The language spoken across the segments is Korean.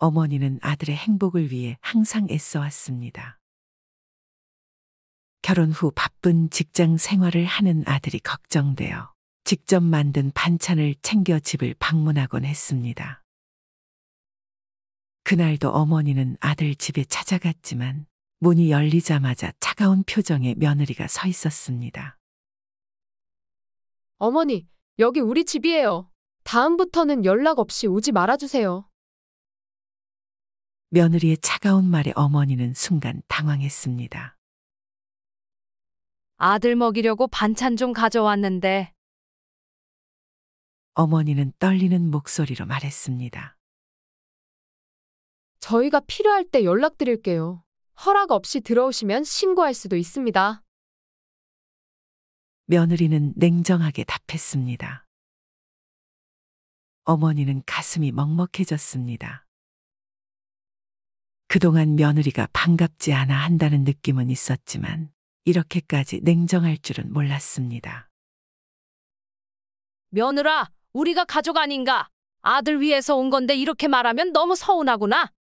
어머니는 아들의 행복을 위해 항상 애써왔습니다. 결혼 후 바쁜 직장 생활을 하는 아들이 걱정되어 직접 만든 반찬을 챙겨 집을 방문하곤 했습니다. 그날도 어머니는 아들 집에 찾아갔지만 문이 열리자마자 차가운 표정의 며느리가 서 있었습니다. 어머니, 여기 우리 집이에요. 다음부터는 연락 없이 오지 말아주세요. 며느리의 차가운 말에 어머니는 순간 당황했습니다. 아들 먹이려고 반찬 좀 가져왔는데. 어머니는 떨리는 목소리로 말했습니다. 저희가 필요할 때 연락드릴게요. 허락 없이 들어오시면 신고할 수도 있습니다. 며느리는 냉정하게 답했습니다. 어머니는 가슴이 먹먹해졌습니다. 그동안 며느리가 반갑지 않아 한다는 느낌은 있었지만 이렇게까지 냉정할 줄은 몰랐습니다. 며느라, 우리가 가족 아닌가? 아들 위해서 온 건데 이렇게 말하면 너무 서운하구나.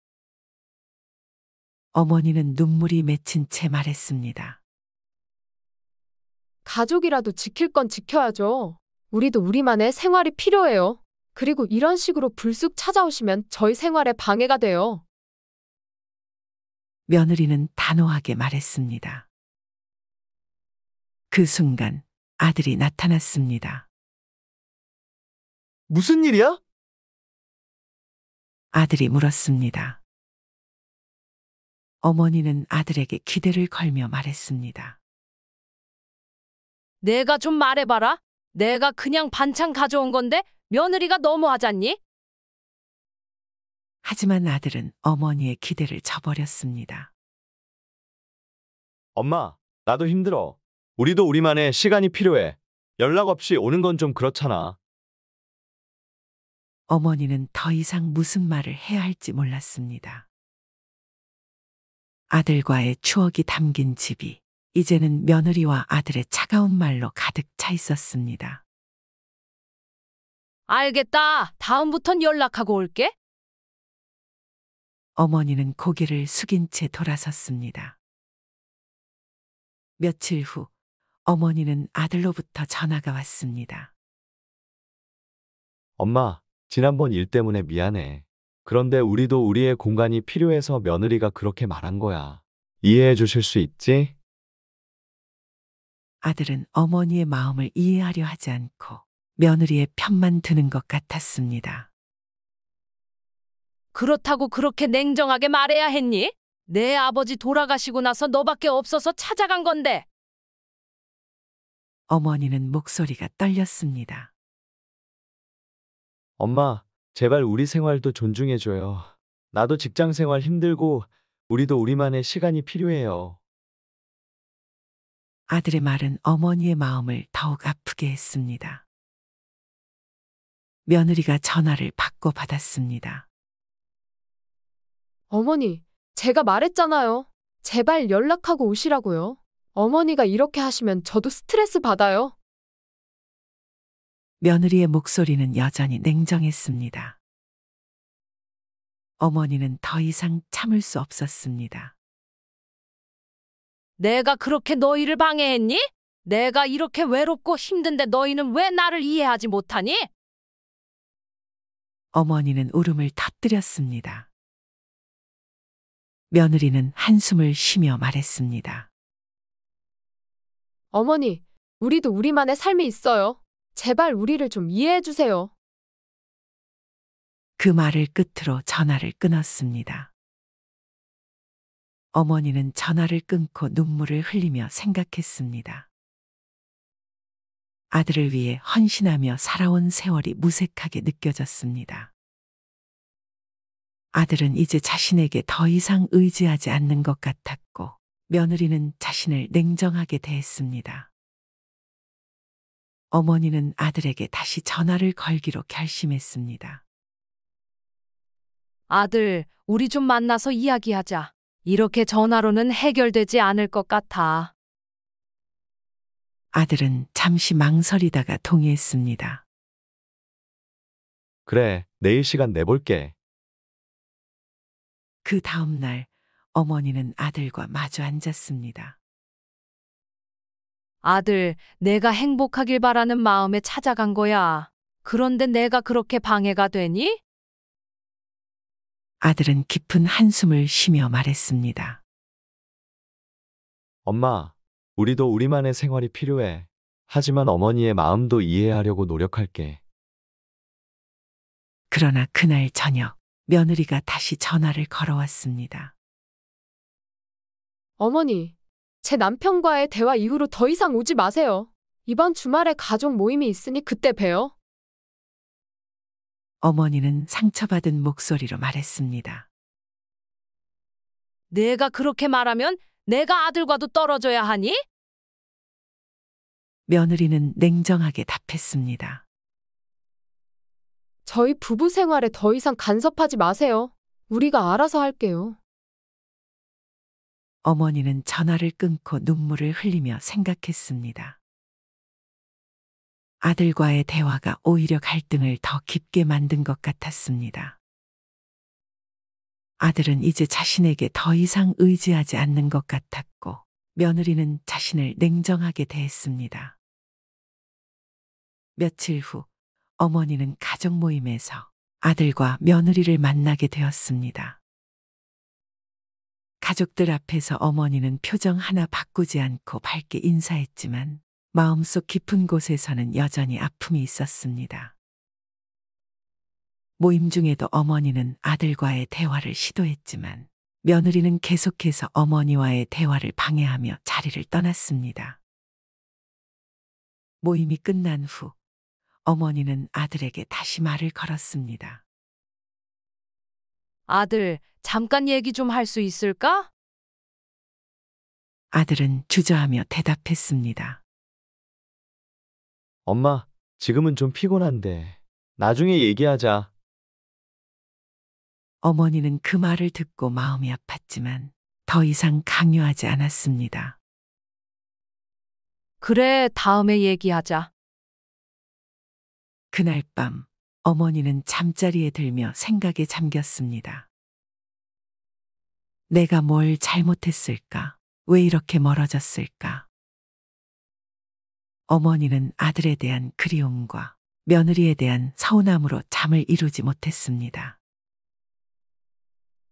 어머니는 눈물이 맺힌 채 말했습니다. 가족이라도 지킬 건 지켜야죠. 우리도 우리만의 생활이 필요해요. 그리고 이런 식으로 불쑥 찾아오시면 저희 생활에 방해가 돼요. 며느리는 단호하게 말했습니다. 그 순간 아들이 나타났습니다. 무슨 일이야? 아들이 물었습니다. 어머니는 아들에게 기대를 걸며 말했습니다. 내가 좀 말해봐라. 내가 그냥 반찬 가져온 건데 며느리가 너무하잖니? 하지만 아들은 어머니의 기대를 저버렸습니다. 엄마, 나도 힘들어. 우리도 우리만의 시간이 필요해. 연락 없이 오는 건 좀 그렇잖아. 어머니는 더 이상 무슨 말을 해야 할지 몰랐습니다. 아들과의 추억이 담긴 집이 이제는 며느리와 아들의 차가운 말로 가득 차 있었습니다. 알겠다. 다음부턴 연락하고 올게. 어머니는 고개를 숙인 채 돌아섰습니다. 며칠 후 어머니는 아들로부터 전화가 왔습니다. 엄마, 지난번 일 때문에 미안해. 그런데 우리도 우리의 공간이 필요해서 며느리가 그렇게 말한 거야. 이해해 주실 수 있지? 아들은 어머니의 마음을 이해하려 하지 않고 며느리의 편만 드는 것 같았습니다. 그렇다고 그렇게 냉정하게 말해야 했니? 내 아버지 돌아가시고 나서 너밖에 없어서 찾아간 건데. 어머니는 목소리가 떨렸습니다. 엄마, 제발 우리 생활도 존중해줘요. 나도 직장 생활 힘들고 우리도 우리만의 시간이 필요해요. 아들의 말은 어머니의 마음을 더욱 아프게 했습니다. 며느리가 전화를 받고 받았습니다. 어머니, 제가 말했잖아요. 제발 연락하고 오시라고요. 어머니가 이렇게 하시면 저도 스트레스 받아요. 며느리의 목소리는 여전히 냉정했습니다. 어머니는 더 이상 참을 수 없었습니다. 내가 그렇게 너희를 방해했니? 내가 이렇게 외롭고 힘든데 너희는 왜 나를 이해하지 못하니? 어머니는 울음을 터뜨렸습니다. 며느리는 한숨을 쉬며 말했습니다. 어머니, 우리도 우리만의 삶이 있어요. 제발 우리를 좀 이해해 주세요. 그 말을 끝으로 전화를 끊었습니다. 어머니는 전화를 끊고 눈물을 흘리며 생각했습니다. 아들을 위해 헌신하며 살아온 세월이 무색하게 느껴졌습니다. 아들은 이제 자신에게 더 이상 의지하지 않는 것 같았고, 며느리는 자신을 냉정하게 대했습니다. 어머니는 아들에게 다시 전화를 걸기로 결심했습니다. 아들, 우리 좀 만나서 이야기하자. 이렇게 전화로는 해결되지 않을 것 같아. 아들은 잠시 망설이다가 동의했습니다. 그래, 내일 시간 내볼게. 그 다음 날 어머니는 아들과 마주 앉았습니다. 아들, 내가 행복하길 바라는 마음에 찾아간 거야. 그런데 내가 그렇게 방해가 되니? 아들은 깊은 한숨을 쉬며 말했습니다. 엄마, 우리도 우리만의 생활이 필요해. 하지만 어머니의 마음도 이해하려고 노력할게. 그러나 그날 저녁 며느리가 다시 전화를 걸어왔습니다. 어머니, 제 남편과의 대화 이후로 더 이상 오지 마세요. 이번 주말에 가족 모임이 있으니 그때 봬요. 어머니는 상처받은 목소리로 말했습니다. 내가 그렇게 말하면 내가 아들과도 떨어져야 하니? 며느리는 냉정하게 답했습니다. 저희 부부 생활에 더 이상 간섭하지 마세요. 우리가 알아서 할게요. 어머니는 전화를 끊고 눈물을 흘리며 생각했습니다. 아들과의 대화가 오히려 갈등을 더 깊게 만든 것 같았습니다. 아들은 이제 자신에게 더 이상 의지하지 않는 것 같았고, 며느리는 자신을 냉정하게 대했습니다. 며칠 후, 어머니는 가족 모임에서 아들과 며느리를 만나게 되었습니다. 가족들 앞에서 어머니는 표정 하나 바꾸지 않고 밝게 인사했지만 마음속 깊은 곳에서는 여전히 아픔이 있었습니다. 모임 중에도 어머니는 아들과의 대화를 시도했지만 며느리는 계속해서 어머니와의 대화를 방해하며 자리를 떠났습니다. 모임이 끝난 후 어머니는 아들에게 다시 말을 걸었습니다. 아들, 잠깐 얘기 좀 할 수 있을까? 아들은 주저하며 대답했습니다. 엄마, 지금은 좀 피곤한데 나중에 얘기하자. 어머니는 그 말을 듣고 마음이 아팠지만 더 이상 강요하지 않았습니다. 그래, 다음에 얘기하자. 그날 밤 어머니는 잠자리에 들며 생각에 잠겼습니다. 내가 뭘 잘못했을까? 왜 이렇게 멀어졌을까? 어머니는 아들에 대한 그리움과 며느리에 대한 서운함으로 잠을 이루지 못했습니다.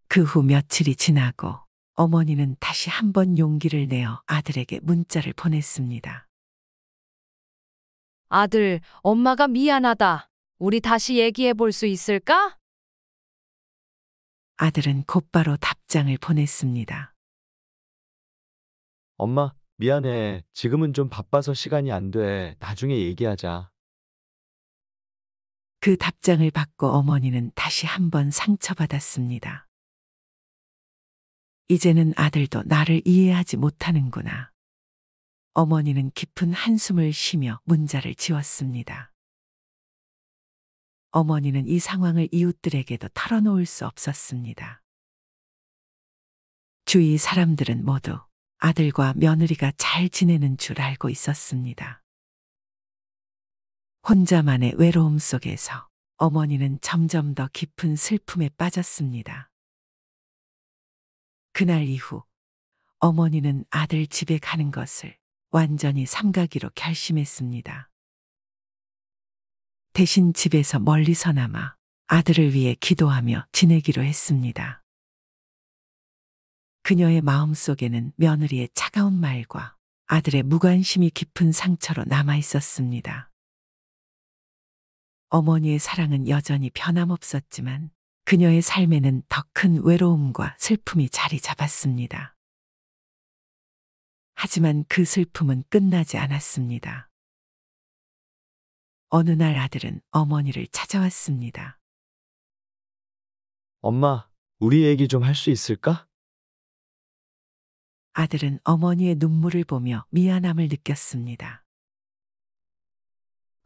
그 후 며칠이 지나고 어머니는 다시 한번 용기를 내어 아들에게 문자를 보냈습니다. 아들, 엄마가 미안하다. 우리 다시 얘기해 볼 수 있을까? 아들은 곧바로 답장을 보냈습니다. 엄마, 미안해. 지금은 좀 바빠서 시간이 안 돼. 나중에 얘기하자. 그 답장을 받고 어머니는 다시 한번 상처받았습니다. 이제는 아들도 나를 이해하지 못하는구나. 어머니는 깊은 한숨을 쉬며 문자를 지웠습니다. 어머니는 이 상황을 이웃들에게도 털어놓을 수 없었습니다. 주위 사람들은 모두 아들과 며느리가 잘 지내는 줄 알고 있었습니다. 혼자만의 외로움 속에서 어머니는 점점 더 깊은 슬픔에 빠졌습니다. 그날 이후 어머니는 아들 집에 가는 것을 완전히 삼가기로 결심했습니다. 대신 집에서 멀리서나마 아들을 위해 기도하며 지내기로 했습니다. 그녀의 마음속에는 며느리의 차가운 말과 아들의 무관심이 깊은 상처로 남아 있었습니다. 어머니의 사랑은 여전히 변함없었지만 그녀의 삶에는 더 큰 외로움과 슬픔이 자리 잡았습니다. 하지만 그 슬픔은 끝나지 않았습니다. 어느 날 아들은 어머니를 찾아왔습니다. 엄마, 우리 얘기 좀 할 수 있을까? 아들은 어머니의 눈물을 보며 미안함을 느꼈습니다.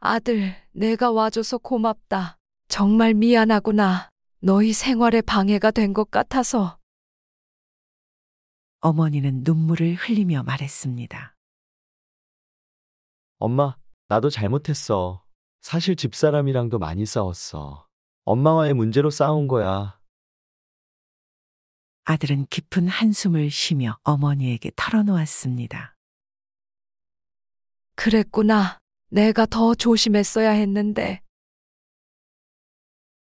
아들, 내가 와줘서 고맙다. 정말 미안하구나. 너희 생활에 방해가 된 것 같아서. 어머니는 눈물을 흘리며 말했습니다. 엄마, 나도 잘못했어. 사실 집사람이랑도 많이 싸웠어. 엄마와의 문제로 싸운 거야. 아들은 깊은 한숨을 쉬며 어머니에게 털어놓았습니다. 그랬구나. 내가 더 조심했어야 했는데.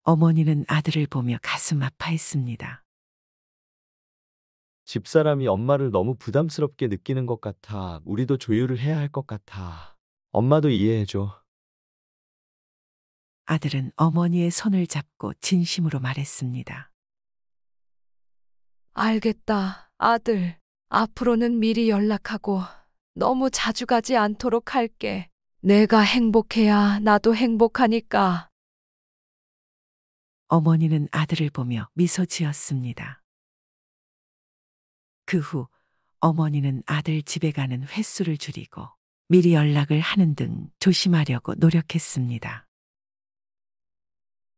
어머니는 아들을 보며 가슴 아파했습니다. 집사람이 엄마를 너무 부담스럽게 느끼는 것 같아. 우리도 조율을 해야 할 것 같아. 엄마도 이해해줘. 아들은 어머니의 손을 잡고 진심으로 말했습니다. 알겠다, 아들. 앞으로는 미리 연락하고 너무 자주 가지 않도록 할게. 내가 행복해야 나도 행복하니까. 어머니는 아들을 보며 미소 지었습니다. 그 후 어머니는 아들 집에 가는 횟수를 줄이고 미리 연락을 하는 등 조심하려고 노력했습니다.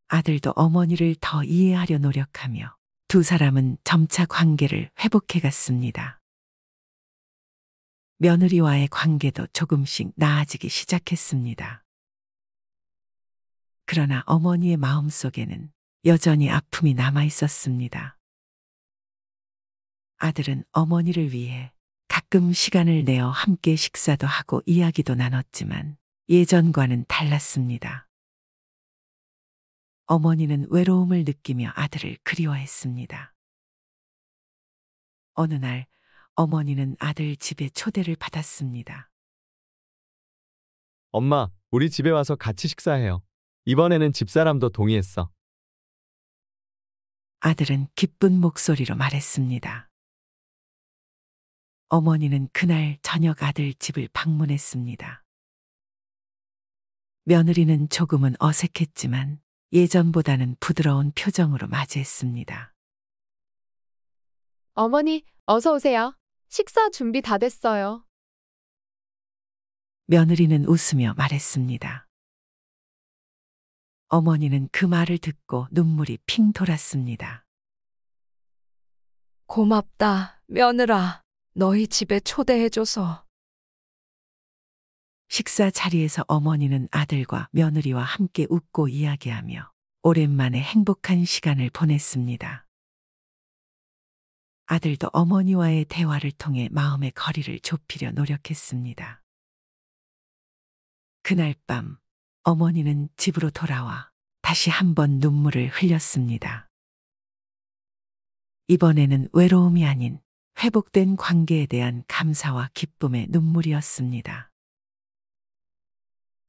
아들도 어머니를 더 이해하려 노력하며 두 사람은 점차 관계를 회복해 갔습니다. 며느리와의 관계도 조금씩 나아지기 시작했습니다. 그러나 어머니의 마음속에는 여전히 아픔이 남아 있었습니다. 아들은 어머니를 위해 가끔 시간을 내어 함께 식사도 하고 이야기도 나눴지만 예전과는 달랐습니다. 어머니는 외로움을 느끼며 아들을 그리워했습니다. 어느 날 어머니는 아들 집에 초대를 받았습니다. 엄마, 우리 집에 와서 같이 식사해요. 이번에는 집사람도 동의했어. 아들은 기쁜 목소리로 말했습니다. 어머니는 그날 저녁 아들 집을 방문했습니다. 며느리는 조금은 어색했지만 예전보다는 부드러운 표정으로 맞이했습니다. 어머니, 어서 오세요. 식사 준비 다 됐어요. 며느리는 웃으며 말했습니다. 어머니는 그 말을 듣고 눈물이 핑 돌았습니다. 고맙다, 며느라. 너희 집에 초대해줘서. 식사 자리에서 어머니는 아들과 며느리와 함께 웃고 이야기하며 오랜만에 행복한 시간을 보냈습니다. 아들도 어머니와의 대화를 통해 마음의 거리를 좁히려 노력했습니다. 그날 밤 어머니는 집으로 돌아와 다시 한번 눈물을 흘렸습니다. 이번에는 외로움이 아닌 회복된 관계에 대한 감사와 기쁨의 눈물이었습니다.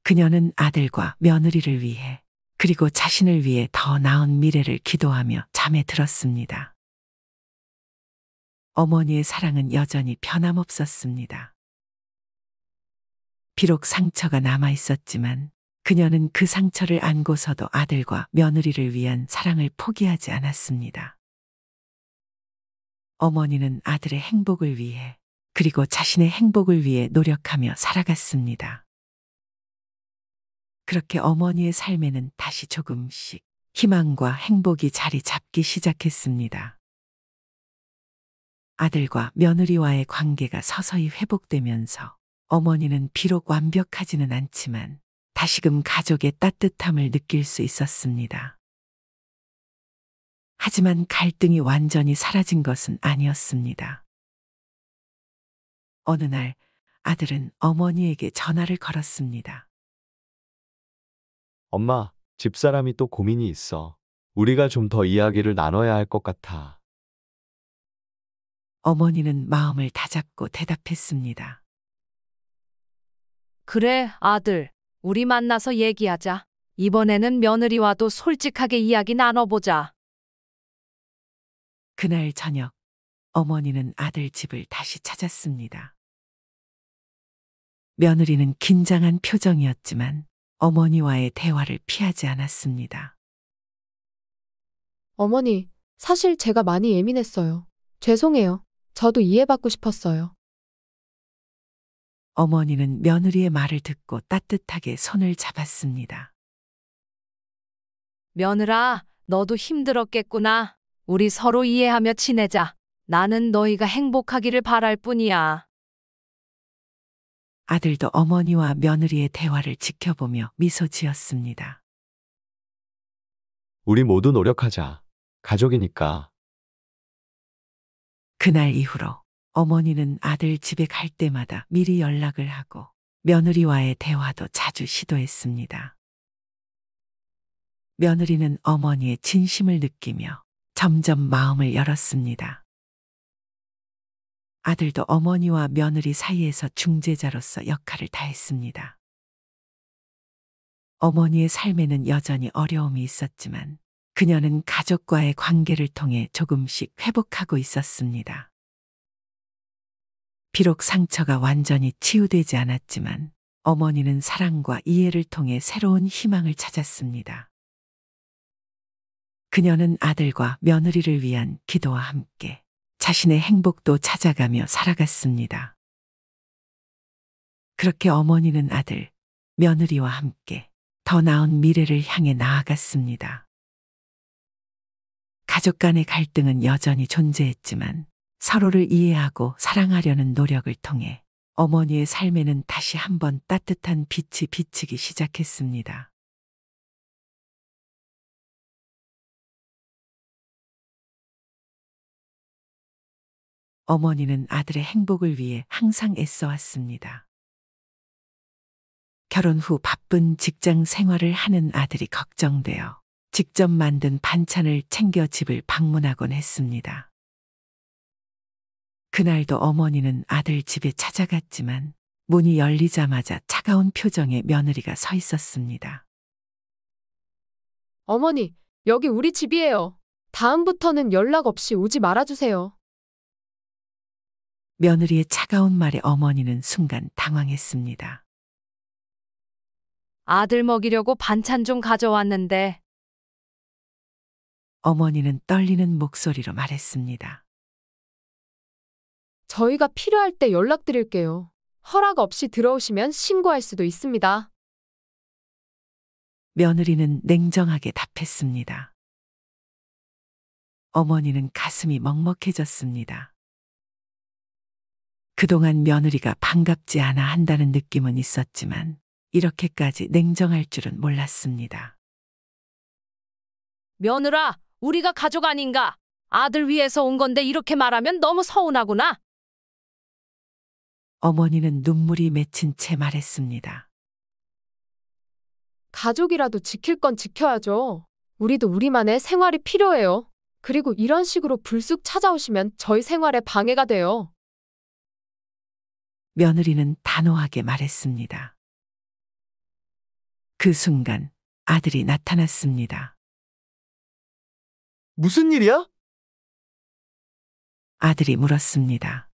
그녀는 아들과 며느리를 위해 그리고 자신을 위해 더 나은 미래를 기도하며 잠에 들었습니다. 어머니의 사랑은 여전히 변함없었습니다. 비록 상처가 남아 있었지만 그녀는 그 상처를 안고서도 아들과 며느리를 위한 사랑을 포기하지 않았습니다. 어머니는 아들의 행복을 위해 그리고 자신의 행복을 위해 노력하며 살아갔습니다. 그렇게 어머니의 삶에는 다시 조금씩 희망과 행복이 자리 잡기 시작했습니다. 아들과 며느리와의 관계가 서서히 회복되면서 어머니는 비록 완벽하지는 않지만 다시금 가족의 따뜻함을 느낄 수 있었습니다. 하지만 갈등이 완전히 사라진 것은 아니었습니다. 어느 날 아들은 어머니에게 전화를 걸었습니다. 엄마, 집사람이 또 고민이 있어. 우리가 좀 더 이야기를 나눠야 할 것 같아. 어머니는 마음을 다잡고 대답했습니다. 그래, 아들. 우리 만나서 얘기하자. 이번에는 며느리와도 솔직하게 이야기 나눠보자. 그날 저녁 어머니는 아들 집을 다시 찾았습니다. 며느리는 긴장한 표정이었지만 어머니와의 대화를 피하지 않았습니다. 어머니, 사실 제가 많이 예민했어요. 죄송해요. 저도 이해받고 싶었어요. 어머니는 며느리의 말을 듣고 따뜻하게 손을 잡았습니다. 며느라, 너도 힘들었겠구나. 우리 서로 이해하며 지내자. 나는 너희가 행복하기를 바랄 뿐이야. 아들도 어머니와 며느리의 대화를 지켜보며 미소 지었습니다. 우리 모두 노력하자. 가족이니까. 그날 이후로 어머니는 아들 집에 갈 때마다 미리 연락을 하고 며느리와의 대화도 자주 시도했습니다. 며느리는 어머니의 진심을 느끼며 점점 마음을 열었습니다. 아들도 어머니와 며느리 사이에서 중재자로서 역할을 다했습니다. 어머니의 삶에는 여전히 어려움이 있었지만 그녀는 가족과의 관계를 통해 조금씩 회복하고 있었습니다. 비록 상처가 완전히 치유되지 않았지만 어머니는 사랑과 이해를 통해 새로운 희망을 찾았습니다. 그녀는 아들과 며느리를 위한 기도와 함께 자신의 행복도 찾아가며 살아갔습니다. 그렇게 어머니는 아들, 며느리와 함께 더 나은 미래를 향해 나아갔습니다. 가족 간의 갈등은 여전히 존재했지만 서로를 이해하고 사랑하려는 노력을 통해 어머니의 삶에는 다시 한번 따뜻한 빛이 비치기 시작했습니다. 어머니는 아들의 행복을 위해 항상 애써왔습니다. 결혼 후 바쁜 직장 생활을 하는 아들이 걱정되어 직접 만든 반찬을 챙겨 집을 방문하곤 했습니다. 그날도 어머니는 아들 집에 찾아갔지만 문이 열리자마자 차가운 표정의 며느리가 서 있었습니다. 어머니, 여기 우리 집이에요. 다음부터는 연락 없이 오지 말아주세요. 며느리의 차가운 말에 어머니는 순간 당황했습니다. 아들 먹이려고 반찬 좀 가져왔는데. 어머니는 떨리는 목소리로 말했습니다. 저희가 필요할 때 연락드릴게요. 허락 없이 들어오시면 신고할 수도 있습니다. 며느리는 냉정하게 답했습니다. 어머니는 가슴이 먹먹해졌습니다. 그동안 며느리가 반갑지 않아 한다는 느낌은 있었지만 이렇게까지 냉정할 줄은 몰랐습니다. 며느라, 우리가 가족 아닌가? 아들 위해서 온 건데 이렇게 말하면 너무 서운하구나. 어머니는 눈물이 맺힌 채 말했습니다. 가족이라도 지킬 건 지켜야죠. 우리도 우리만의 생활이 필요해요. 그리고 이런 식으로 불쑥 찾아오시면 저희 생활에 방해가 돼요. 며느리는 단호하게 말했습니다. 그 순간 아들이 나타났습니다. 무슨 일이야? 아들이 물었습니다.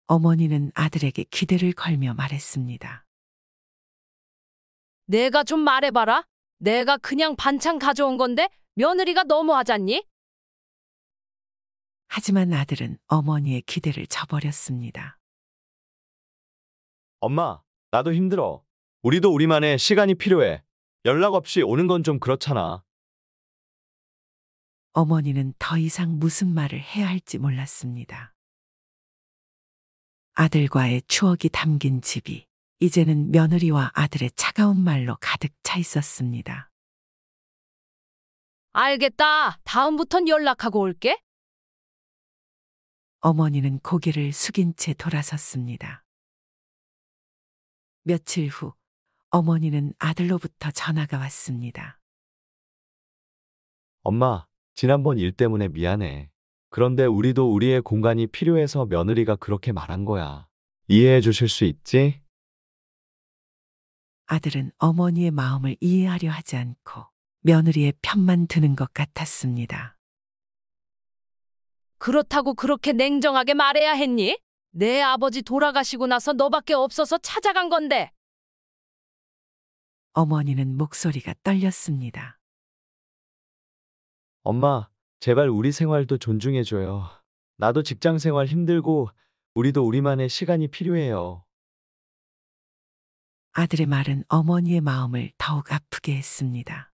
어머니는 아들에게 기대를 걸며 말했습니다. 내가 좀 말해봐라. 내가 그냥 반찬 가져온 건데 며느리가 너무하잖니? 하지만 아들은 어머니의 기대를 저버렸습니다. 엄마, 나도 힘들어. 우리도 우리만의 시간이 필요해. 연락 없이 오는 건 좀 그렇잖아. 어머니는 더 이상 무슨 말을 해야 할지 몰랐습니다. 아들과의 추억이 담긴 집이 이제는 며느리와 아들의 차가운 말로 가득 차 있었습니다. 알겠다. 다음부턴 연락하고 올게. 어머니는 고개를 숙인 채 돌아섰습니다. 며칠 후 어머니는 아들로부터 전화가 왔습니다. 엄마, 지난번 일 때문에 미안해. 그런데 우리도 우리의 공간이 필요해서 며느리가 그렇게 말한 거야. 이해해 주실 수 있지? 아들은 어머니의 마음을 이해하려 하지 않고 며느리의 편만 드는 것 같았습니다. 그렇다고 그렇게 냉정하게 말해야 했니? 내 아버지 돌아가시고 나서 너밖에 없어서 찾아간 건데. 어머니는 목소리가 떨렸습니다. 엄마, 제발 우리 생활도 존중해줘요. 나도 직장 생활 힘들고 우리도 우리만의 시간이 필요해요. 아들의 말은 어머니의 마음을 더욱 아프게 했습니다.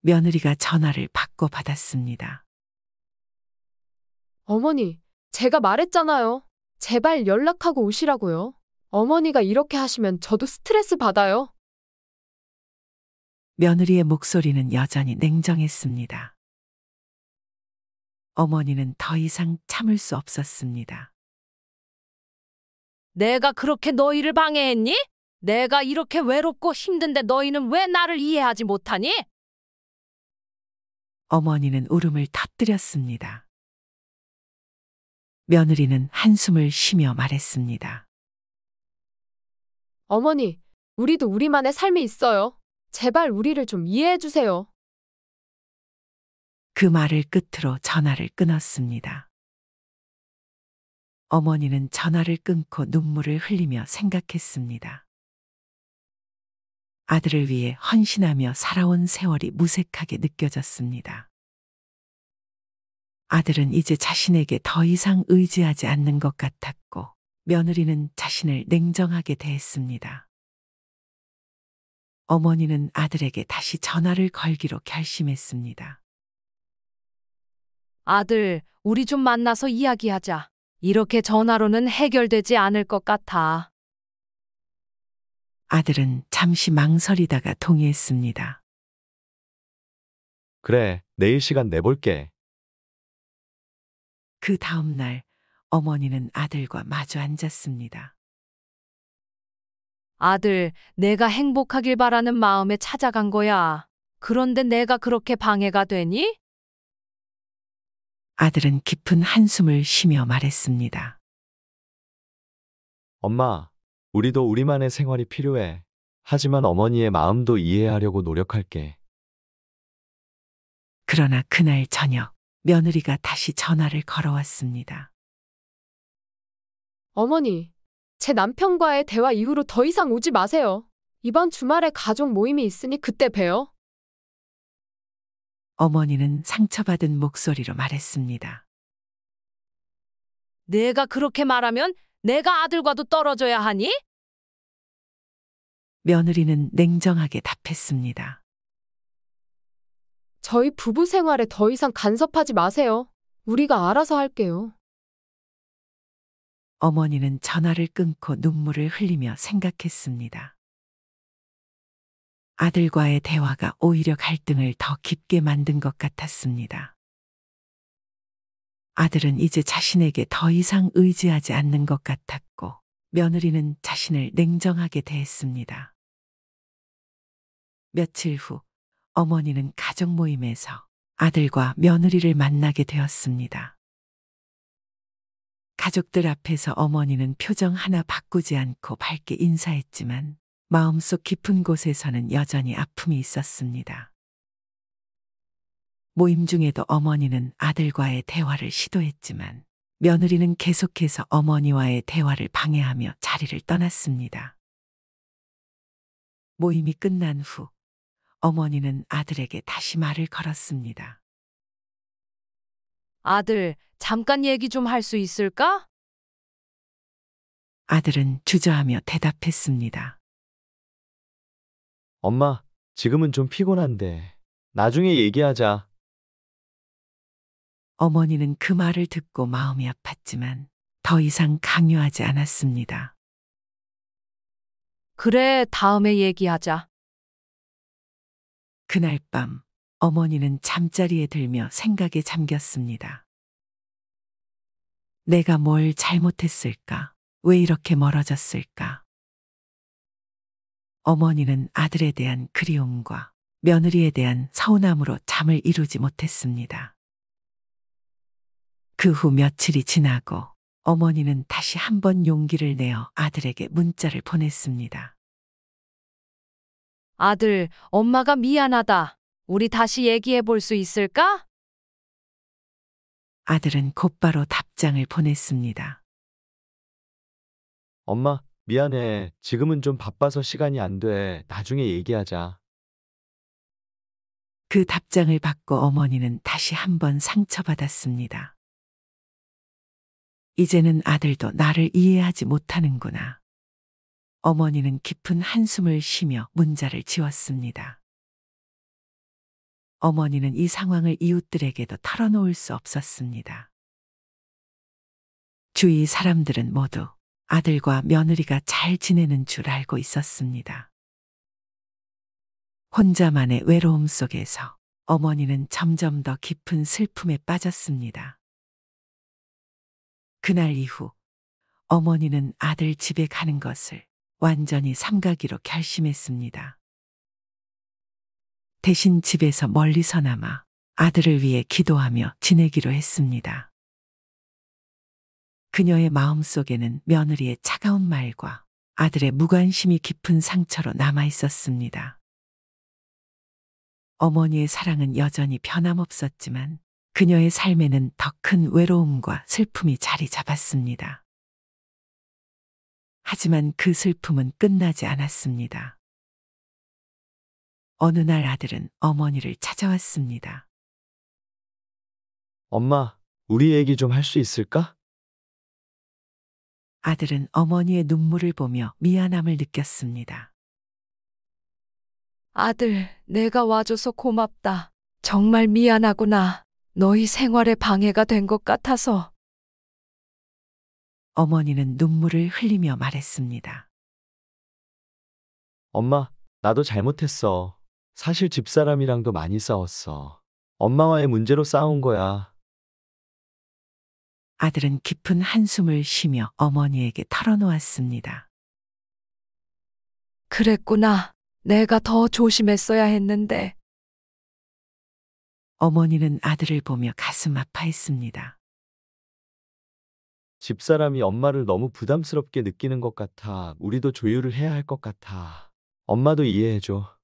며느리가 전화를 받고 받았습니다. 어머니, 제가 말했잖아요. 제발 연락하고 오시라고요. 어머니가 이렇게 하시면 저도 스트레스 받아요. 며느리의 목소리는 여전히 냉정했습니다. 어머니는 더 이상 참을 수 없었습니다. 내가 그렇게 너희를 방해했니? 내가 이렇게 외롭고 힘든데 너희는 왜 나를 이해하지 못하니? 어머니는 울음을 터뜨렸습니다. 며느리는 한숨을 쉬며 말했습니다. 어머니, 우리도 우리만의 삶이 있어요. 제발 우리를 좀 이해해 주세요. 그 말을 끝으로 전화를 끊었습니다. 어머니는 전화를 끊고 눈물을 흘리며 생각했습니다. 아들을 위해 헌신하며 살아온 세월이 무색하게 느껴졌습니다. 아들은 이제 자신에게 더 이상 의지하지 않는 것 같았고, 며느리는 자신을 냉정하게 대했습니다. 어머니는 아들에게 다시 전화를 걸기로 결심했습니다. 아들, 우리 좀 만나서 이야기하자. 이렇게 전화로는 해결되지 않을 것 같아. 아들은 잠시 망설이다가 동의했습니다. 그래, 내일 시간 내볼게. 그 다음 날 어머니는 아들과 마주 앉았습니다. 아들, 내가 행복하길 바라는 마음에 찾아간 거야. 그런데 내가 그렇게 방해가 되니? 아들은 깊은 한숨을 쉬며 말했습니다. 엄마, 우리도 우리만의 생활이 필요해. 하지만 어머니의 마음도 이해하려고 노력할게. 그러나 그날 저녁 며느리가 다시 전화를 걸어왔습니다. 어머니, 제 남편과의 대화 이후로 더 이상 오지 마세요. 이번 주말에 가족 모임이 있으니 그때 봬요. 어머니는 상처받은 목소리로 말했습니다. 내가 그렇게 말하면 내가 아들과도 떨어져야 하니? 며느리는 냉정하게 답했습니다. 저희 부부 생활에 더 이상 간섭하지 마세요. 우리가 알아서 할게요. 어머니는 전화를 끊고 눈물을 흘리며 생각했습니다. 아들과의 대화가 오히려 갈등을 더 깊게 만든 것 같았습니다. 아들은 이제 자신에게 더 이상 의지하지 않는 것 같았고, 며느리는 자신을 냉정하게 대했습니다. 며칠 후 어머니는 가족 모임에서 아들과 며느리를 만나게 되었습니다. 가족들 앞에서 어머니는 표정 하나 바꾸지 않고 밝게 인사했지만 마음속 깊은 곳에서는 여전히 아픔이 있었습니다. 모임 중에도 어머니는 아들과의 대화를 시도했지만 며느리는 계속해서 어머니와의 대화를 방해하며 자리를 떠났습니다. 모임이 끝난 후 어머니는 아들에게 다시 말을 걸었습니다. 아들, 잠깐 얘기 좀 할 수 있을까? 아들은 주저하며 대답했습니다. 엄마, 지금은 좀 피곤한데 나중에 얘기하자. 어머니는 그 말을 듣고 마음이 아팠지만 더 이상 강요하지 않았습니다. 그래, 다음에 얘기하자. 그날 밤 어머니는 잠자리에 들며 생각에 잠겼습니다. 내가 뭘 잘못했을까? 왜 이렇게 멀어졌을까? 어머니는 아들에 대한 그리움과 며느리에 대한 서운함으로 잠을 이루지 못했습니다. 그 후 며칠이 지나고 어머니는 다시 한번 용기를 내어 아들에게 문자를 보냈습니다. 아들, 엄마가 미안하다. 우리 다시 얘기해 볼 수 있을까? 아들은 곧바로 답장을 보냈습니다. 엄마, 미안해. 지금은 좀 바빠서 시간이 안 돼. 나중에 얘기하자. 그 답장을 받고 어머니는 다시 한번 상처받았습니다. 이제는 아들도 나를 이해하지 못하는구나. 어머니는 깊은 한숨을 쉬며 문자를 지웠습니다. 어머니는 이 상황을 이웃들에게도 털어놓을 수 없었습니다. 주위 사람들은 모두 아들과 며느리가 잘 지내는 줄 알고 있었습니다. 혼자만의 외로움 속에서 어머니는 점점 더 깊은 슬픔에 빠졌습니다. 그날 이후 어머니는 아들 집에 가는 것을 완전히 삼가기로 결심했습니다. 대신 집에서 멀리서나마 아들을 위해 기도하며 지내기로 했습니다. 그녀의 마음속에는 며느리의 차가운 말과 아들의 무관심이 깊은 상처로 남아 있었습니다. 어머니의 사랑은 여전히 변함없었지만 그녀의 삶에는 더 큰 외로움과 슬픔이 자리 잡았습니다. 하지만 그 슬픔은 끝나지 않았습니다. 어느 날 아들은 어머니를 찾아왔습니다. 엄마, 우리 얘기 좀 할 수 있을까? 아들은 어머니의 눈물을 보며 미안함을 느꼈습니다. 아들, 내가 와줘서 고맙다. 정말 미안하구나. 너희 생활에 방해가 된 것 같아서. 어머니는 눈물을 흘리며 말했습니다. 엄마, 나도 잘못했어. 사실 집사람이랑도 많이 싸웠어. 엄마와의 문제로 싸운 거야. 아들은 깊은 한숨을 쉬며 어머니에게 털어놓았습니다. 그랬구나. 내가 더 조심했어야 했는데. 어머니는 아들을 보며 가슴 아파했습니다. 집사람이 엄마를 너무 부담스럽게 느끼는 것 같아. 우리도 조율을 해야 할 것 같아. 엄마도 이해해줘.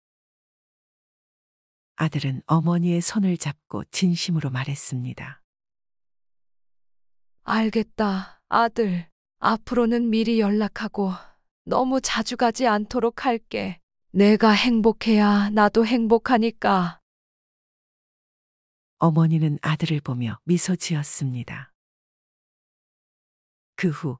아들은 어머니의 손을 잡고 진심으로 말했습니다. 알겠다, 아들. 앞으로는 미리 연락하고 너무 자주 가지 않도록 할게. 내가 행복해야 나도 행복하니까. 어머니는 아들을 보며 미소 지었습니다. 그 후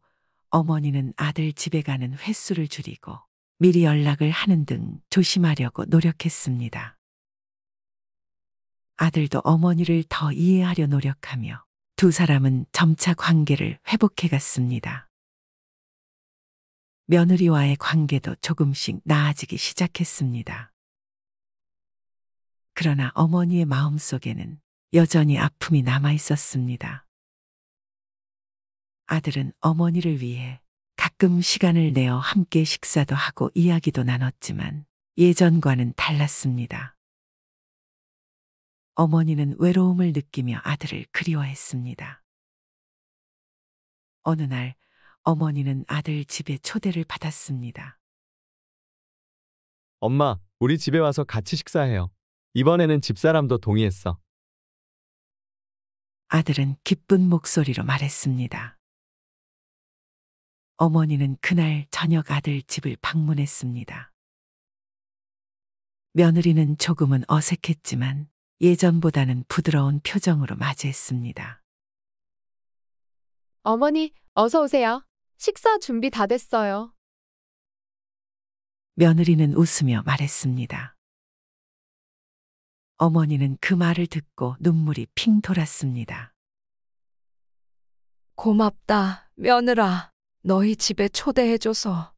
어머니는 아들 집에 가는 횟수를 줄이고 미리 연락을 하는 등 조심하려고 노력했습니다. 아들도 어머니를 더 이해하려 노력하며 두 사람은 점차 관계를 회복해 갔습니다. 며느리와의 관계도 조금씩 나아지기 시작했습니다. 그러나 어머니의 마음속에는 여전히 아픔이 남아 있었습니다. 아들은 어머니를 위해 가끔 시간을 내어 함께 식사도 하고 이야기도 나눴지만 예전과는 달랐습니다. 어머니는 외로움을 느끼며 아들을 그리워했습니다. 어느 날 어머니는 아들 집에 초대를 받았습니다. 엄마, 우리 집에 와서 같이 식사해요. 이번에는 집사람도 동의했어. 아들은 기쁜 목소리로 말했습니다. 어머니는 그날 저녁 아들 집을 방문했습니다. 며느리는 조금은 어색했지만 예전보다는 부드러운 표정으로 맞이했습니다. 어머니, 어서 오세요. 식사 준비 다 됐어요. 며느리는 웃으며 말했습니다. 어머니는 그 말을 듣고 눈물이 핑 돌았습니다. 고맙다, 며느라. 너희 집에 초대해줘서.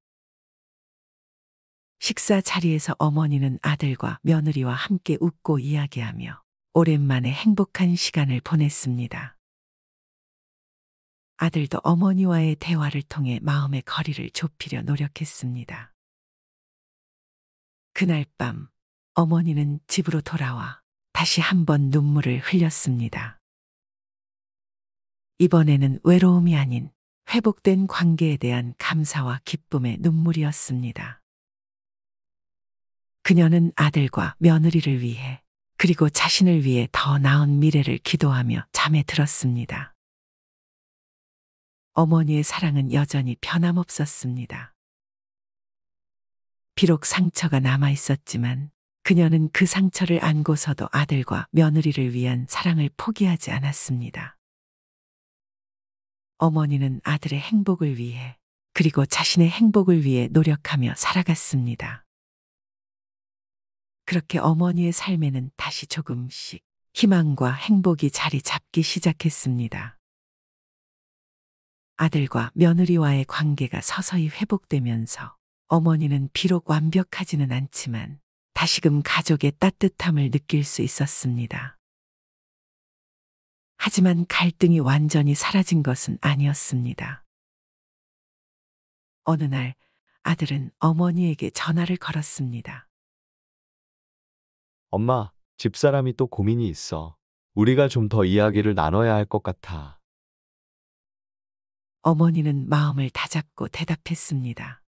식사 자리에서 어머니는 아들과 며느리와 함께 웃고 이야기하며 오랜만에 행복한 시간을 보냈습니다. 아들도 어머니와의 대화를 통해 마음의 거리를 좁히려 노력했습니다. 그날 밤 어머니는 집으로 돌아와 다시 한번 눈물을 흘렸습니다. 이번에는 외로움이 아닌 회복된 관계에 대한 감사와 기쁨의 눈물이었습니다. 그녀는 아들과 며느리를 위해 그리고 자신을 위해 더 나은 미래를 기도하며 잠에 들었습니다. 어머니의 사랑은 여전히 변함없었습니다. 비록 상처가 남아 있었지만 그녀는 그 상처를 안고서도 아들과 며느리를 위한 사랑을 포기하지 않았습니다. 어머니는 아들의 행복을 위해 그리고 자신의 행복을 위해 노력하며 살아갔습니다. 그렇게 어머니의 삶에는 다시 조금씩 희망과 행복이 자리 잡기 시작했습니다. 아들과 며느리와의 관계가 서서히 회복되면서 어머니는 비록 완벽하지는 않지만 다시금 가족의 따뜻함을 느낄 수 있었습니다. 하지만 갈등이 완전히 사라진 것은 아니었습니다. 어느 날 아들은 어머니에게 전화를 걸었습니다. 엄마, 집사람이 또 고민이 있어. 우리가 좀 더 이야기를 나눠야 할 것 같아. 어머니는 마음을 다잡고 대답했습니다.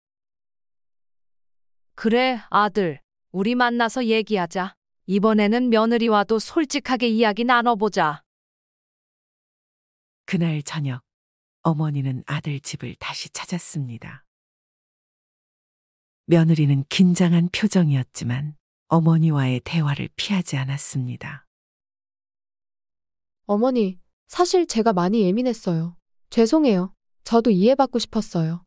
그래, 아들. 우리 만나서 얘기하자. 이번에는 며느리와도 솔직하게 이야기 나눠보자. 그날 저녁 어머니는 아들 집을 다시 찾았습니다. 며느리는 긴장한 표정이었지만 어머니와의 대화를 피하지 않았습니다. 어머니, 사실 제가 많이 예민했어요. 죄송해요. 저도 이해받고 싶었어요.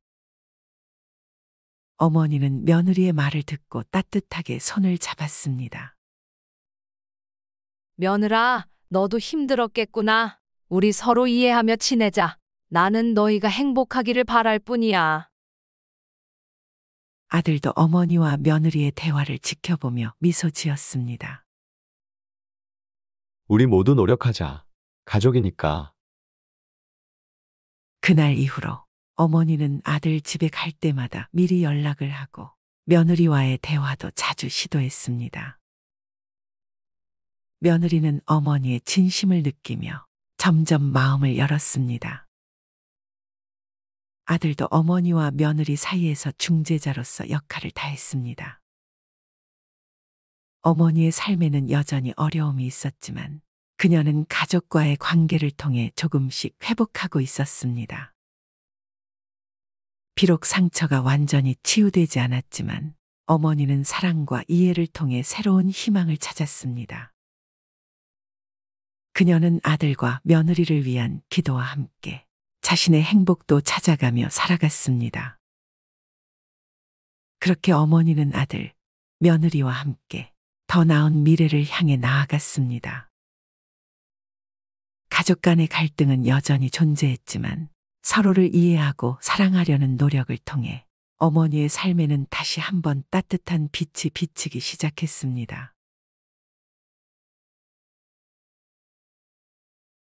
어머니는 며느리의 말을 듣고 따뜻하게 손을 잡았습니다. 며느라, 너도 힘들었겠구나. 우리 서로 이해하며 지내자. 나는 너희가 행복하기를 바랄 뿐이야. 아들도 어머니와 며느리의 대화를 지켜보며 미소 지었습니다. 우리 모두 노력하자. 가족이니까. 그날 이후로 어머니는 아들 집에 갈 때마다 미리 연락을 하고 며느리와의 대화도 자주 시도했습니다. 며느리는 어머니의 진심을 느끼며 점점 마음을 열었습니다. 아들도 어머니와 며느리 사이에서 중재자로서 역할을 다했습니다. 어머니의 삶에는 여전히 어려움이 있었지만 그녀는 가족과의 관계를 통해 조금씩 회복하고 있었습니다. 비록 상처가 완전히 치유되지 않았지만 어머니는 사랑과 이해를 통해 새로운 희망을 찾았습니다. 그녀는 아들과 며느리를 위한 기도와 함께 자신의 행복도 찾아가며 살아갔습니다. 그렇게 어머니는 아들, 며느리와 함께 더 나은 미래를 향해 나아갔습니다. 가족 간의 갈등은 여전히 존재했지만 서로를 이해하고 사랑하려는 노력을 통해 어머니의 삶에는 다시 한번 따뜻한 빛이 비치기 시작했습니다.